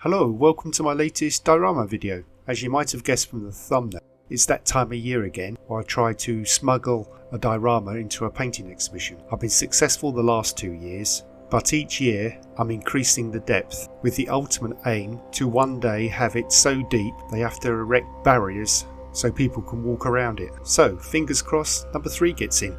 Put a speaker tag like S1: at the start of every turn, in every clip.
S1: Hello, welcome to my latest Diorama video. As you might have guessed from the thumbnail, it's that time of year again where I try to smuggle a diorama into a painting exhibition. I've been successful the last 2 years, but each year I'm increasing the depth with the ultimate aim to one day have it so deep they have to erect barriers so people can walk around it. So fingers crossed number 3 gets in.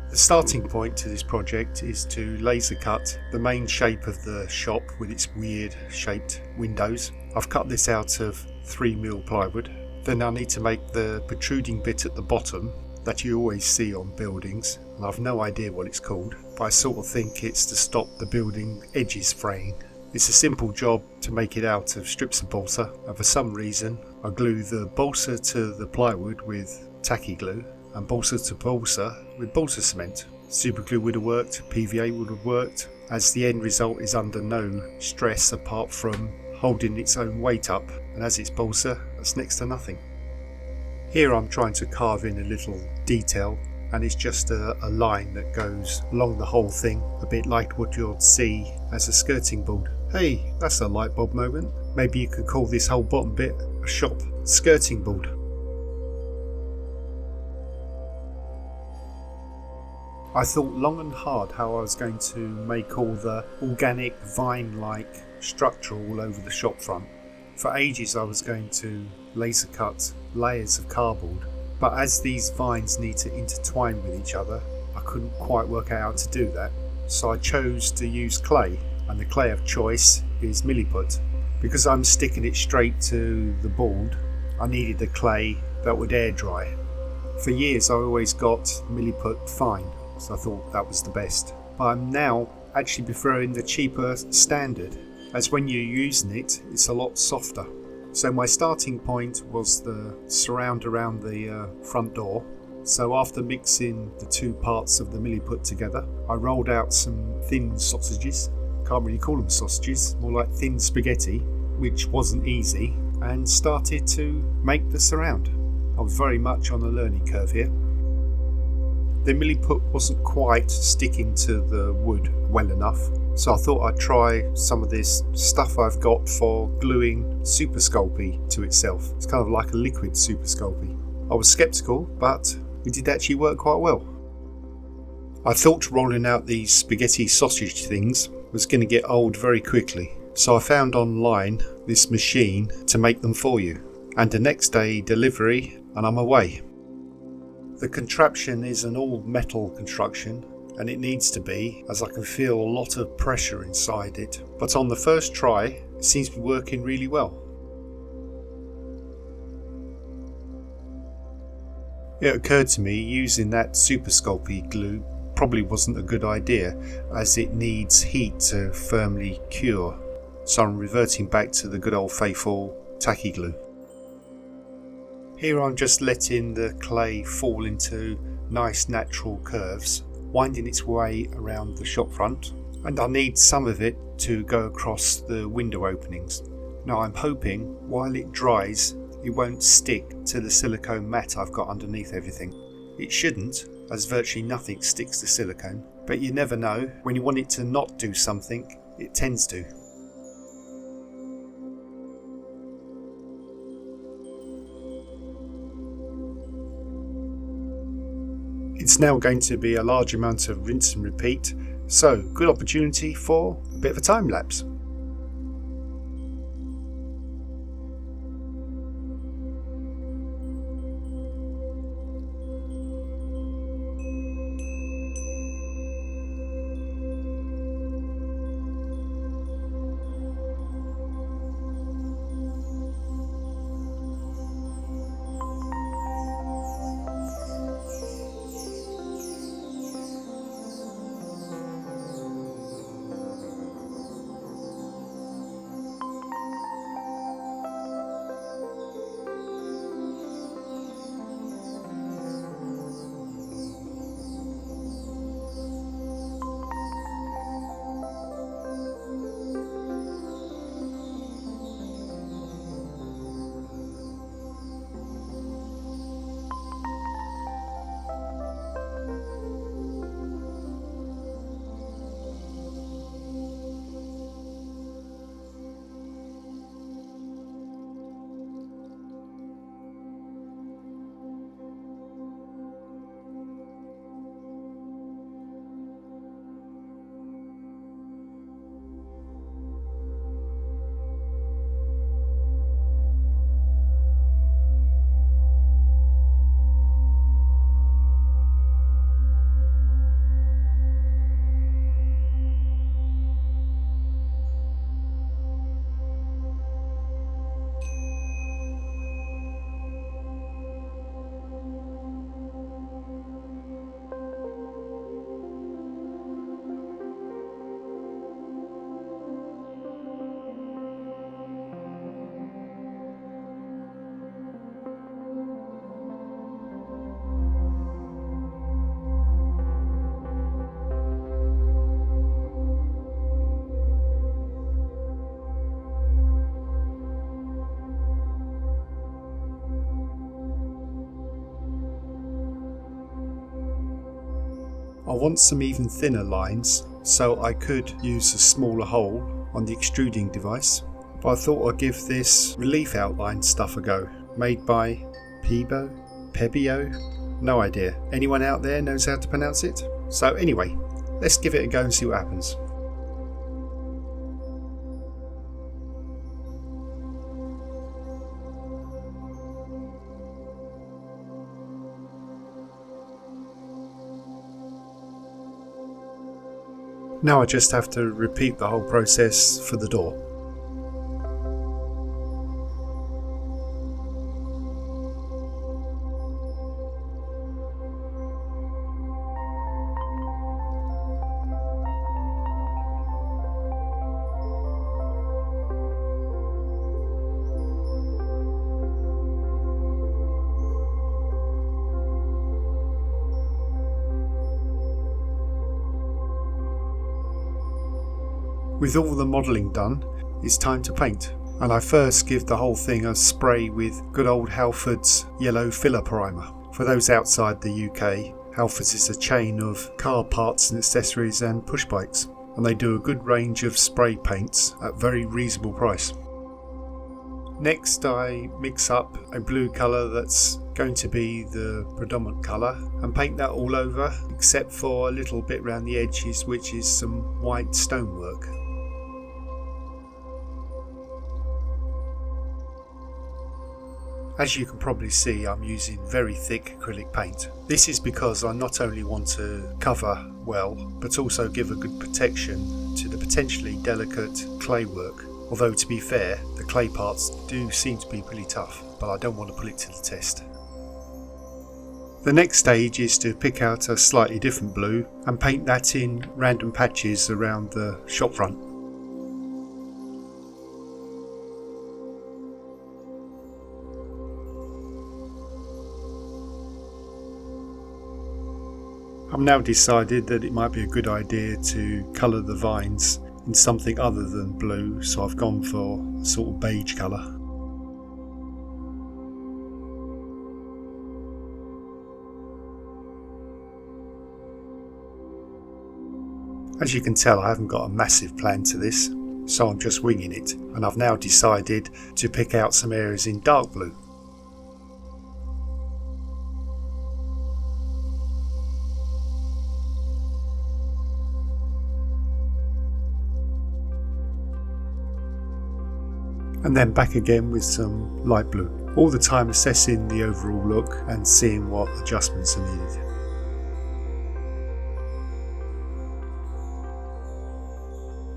S1: The starting point to this project is to laser cut the main shape of the shop with its weird shaped windows. I've cut this out of 3mm plywood. Then I need to make the protruding bit at the bottom that you always see on buildings, and I've no idea what it's called, but I sort of think it's to stop the building edges fraying. It's a simple job to make it out of strips of balsa, and for some reason I glue the balsa to the plywood with tacky glue and balsa to balsa with balsa cement. Super glue would have worked, PVA would have worked, as the end result is under no stress apart from holding its own weight up, and as it's balsa, that's next to nothing. Here I'm trying to carve in a little detail, and it's just a line that goes along the whole thing, a bit like what you'll see as a skirting board. Hey, that's a light bulb moment. Maybe you could call this whole bottom bit a shop skirting board. I thought long and hard how I was going to make all the organic vine-like structure all over the shop front. For ages I was going to laser cut layers of cardboard, but as these vines need to intertwine with each other, I couldn't quite work out how to do that. So I chose to use clay, and the clay of choice is milliput. Because I'm sticking it straight to the board, I needed a clay that would air dry. For years I always got milliput fine, so I thought that was the best. But I'm now actually preferring the cheaper standard, as when you're using it, it's a lot softer. So my starting point was the surround around the front door. So after mixing the two parts of the milliput together, I rolled out some thin sausages. Can't really call them sausages, more like thin spaghetti, which wasn't easy, and started to make the surround. I was very much on a learning curve here. The milliput wasn't quite sticking to the wood well enough, so I thought I'd try some of this stuff I've got for gluing Super Sculpey to itself. It's kind of like a liquid Super Sculpey. I was sceptical, but it did actually work quite well. I thought rolling out these spaghetti sausage things was going to get old very quickly, so I found online this machine to make them for you, and the next day delivery and I'm away. The contraption is an all metal construction, and it needs to be, as I can feel a lot of pressure inside it, but on the first try it seems to be working really well. It occurred to me using that Super Sculpey glue probably wasn't a good idea, as it needs heat to firmly cure, so I'm reverting back to the good old faithful tacky glue. Here I'm just letting the clay fall into nice natural curves, winding its way around the shop front, and I need some of it to go across the window openings. Now I'm hoping while it dries it won't stick to the silicone mat I've got underneath everything. It shouldn't, as virtually nothing sticks to silicone, but you never know, when you want it to not do something, it tends to. It's now going to be a large amount of rinse and repeat, so good opportunity for a bit of a time lapse. I want some even thinner lines, so I could use a smaller hole on the extruding device, but I thought I'd give this relief outline stuff a go, made by Pebio? No idea. Anyone out there knows how to pronounce it? So anyway, let's give it a go and see what happens. Now I just have to repeat the whole process for the door. With all the modelling done, it's time to paint, and I first give the whole thing a spray with good old Halford's yellow filler primer. For those outside the UK, Halford's is a chain of car parts and accessories and push bikes, and they do a good range of spray paints at very reasonable price. Next I mix up a blue colour that's going to be the predominant colour and paint that all over except for a little bit around the edges, which is some white stonework. As you can probably see, I'm using very thick acrylic paint. This is because I not only want to cover well, but also give a good protection to the potentially delicate clay work. Although to be fair, the clay parts do seem to be pretty tough, but I don't want to put it to the test. The next stage is to pick out a slightly different blue and paint that in random patches around the shop front. I've now decided that it might be a good idea to colour the vines in something other than blue, so I've gone for a sort of beige colour. As you can tell, I haven't got a massive plan to this, so I'm just winging it, and I've now decided to pick out some areas in dark blue. And then back again with some light blue, all the time assessing the overall look and seeing what adjustments are needed.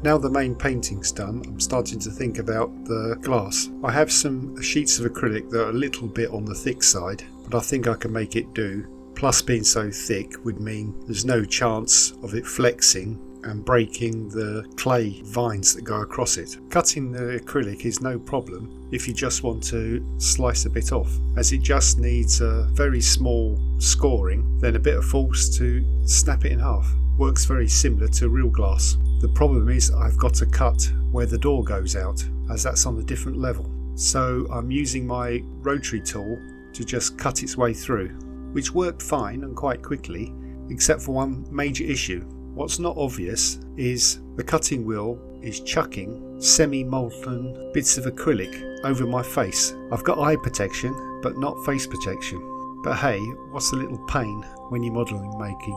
S1: Now the main painting's done, I'm starting to think about the glass. I have some sheets of acrylic that are a little bit on the thick side, but I think I can make it do. Plus being so thick would mean there's no chance of it flexing and breaking the clay vines that go across it. Cutting the acrylic is no problem if you just want to slice a bit off, as it just needs a very small scoring, then a bit of force to snap it in half. Works very similar to real glass. The problem is I've got to cut where the door goes out, as that's on a different level. So I'm using my rotary tool to just cut its way through, which worked fine and quite quickly, except for one major issue. What's not obvious is the cutting wheel is chucking semi-molten bits of acrylic over my face. I've got eye protection, but not face protection. But hey, what's a little pain when you're modelling making?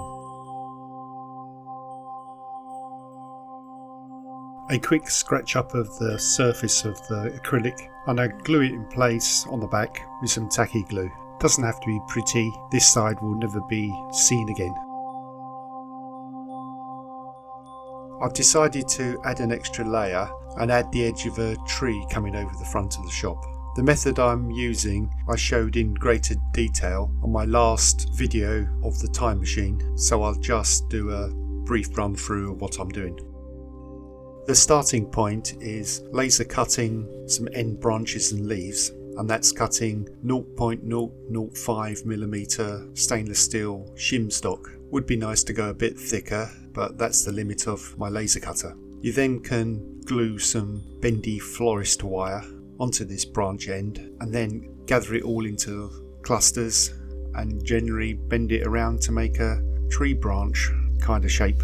S1: A quick scratch up of the surface of the acrylic, and I glue it in place on the back with some tacky glue. Doesn't have to be pretty, this side will never be seen again. I've decided to add an extra layer and add the edge of a tree coming over the front of the shop. The method I'm using I showed in greater detail on my last video of the time machine, so I'll just do a brief run through of what I'm doing. The starting point is laser cutting some end branches and leaves, and that's cutting 0.005mm stainless steel shim stock. Would be nice to go a bit thicker, but that's the limit of my laser cutter. You then can glue some bendy florist wire onto this branch end and then gather it all into clusters and generally bend it around to make a tree branch. kind of shape.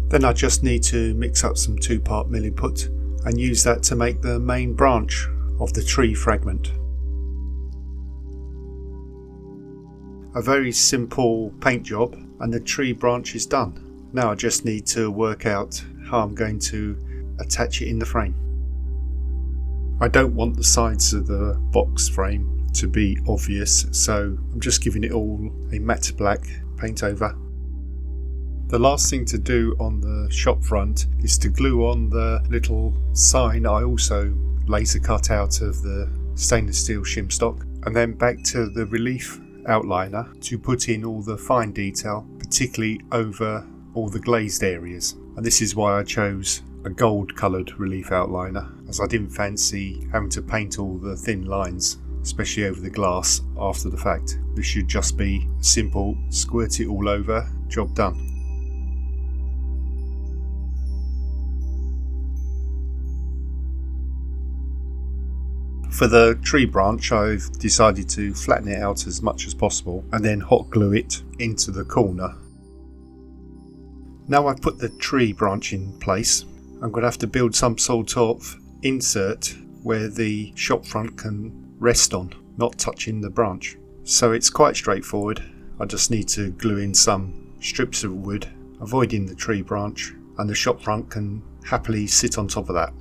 S1: Then I just need to mix up some 2-part milliput and use that to make the main branch of the tree fragment. A very simple paint job and the tree branch is done. Now I just need to work out how I'm going to attach it in the frame. I don't want the sides of the box frame to be obvious, so I'm just giving it all a matte black paint over. The last thing to do on the shop front is to glue on the little sign I also laser cut out of the stainless steel shim stock, and then back to the relief outliner to put in all the fine detail, particularly over all the glazed areas. And this is why I chose a gold coloured relief outliner, as I didn't fancy having to paint all the thin lines, especially over the glass after the fact. This should just be simple, squirt it all over, job done. For the tree branch, I've decided to flatten it out as much as possible and then hot glue it into the corner. Now I've put the tree branch in place, I'm going to have to build some sort of insert where the shop front can rest on, not touching the branch. So it's quite straightforward. I just need to glue in some strips of wood, avoiding the tree branch, and the shop front can happily sit on top of that.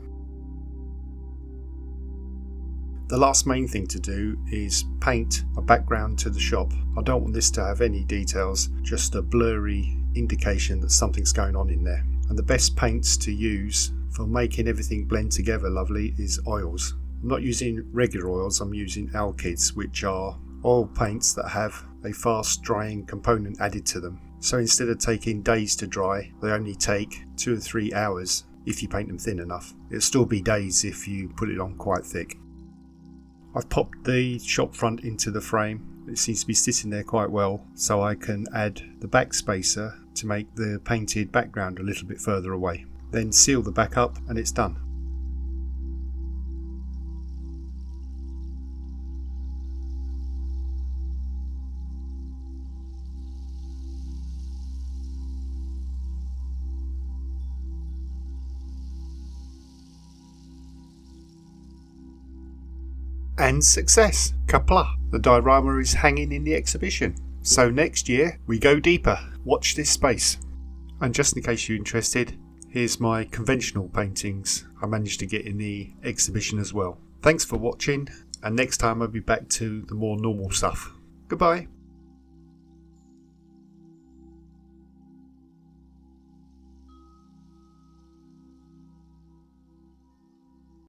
S1: The last main thing to do is paint a background to the shop. I don't want this to have any details, just a blurry indication that something's going on in there. And the best paints to use for making everything blend together lovely is oils. I'm not using regular oils, I'm using alkyds, which are oil paints that have a fast drying component added to them. So instead of taking days to dry, they only take 2 or 3 hours if you paint them thin enough. It'll still be days if you put it on quite thick. I've popped the shop front into the frame. It seems to be sitting there quite well, so I can add the back spacer to make the painted background a little bit further away. Then seal the back up and it's done. And success! Kapla! The diorama is hanging in the exhibition. So next year we go deeper. Watch this space. And just in case you're interested, here's my conventional paintings I managed to get in the exhibition as well. Thanks for watching, and next time I'll be back to the more normal stuff. Goodbye!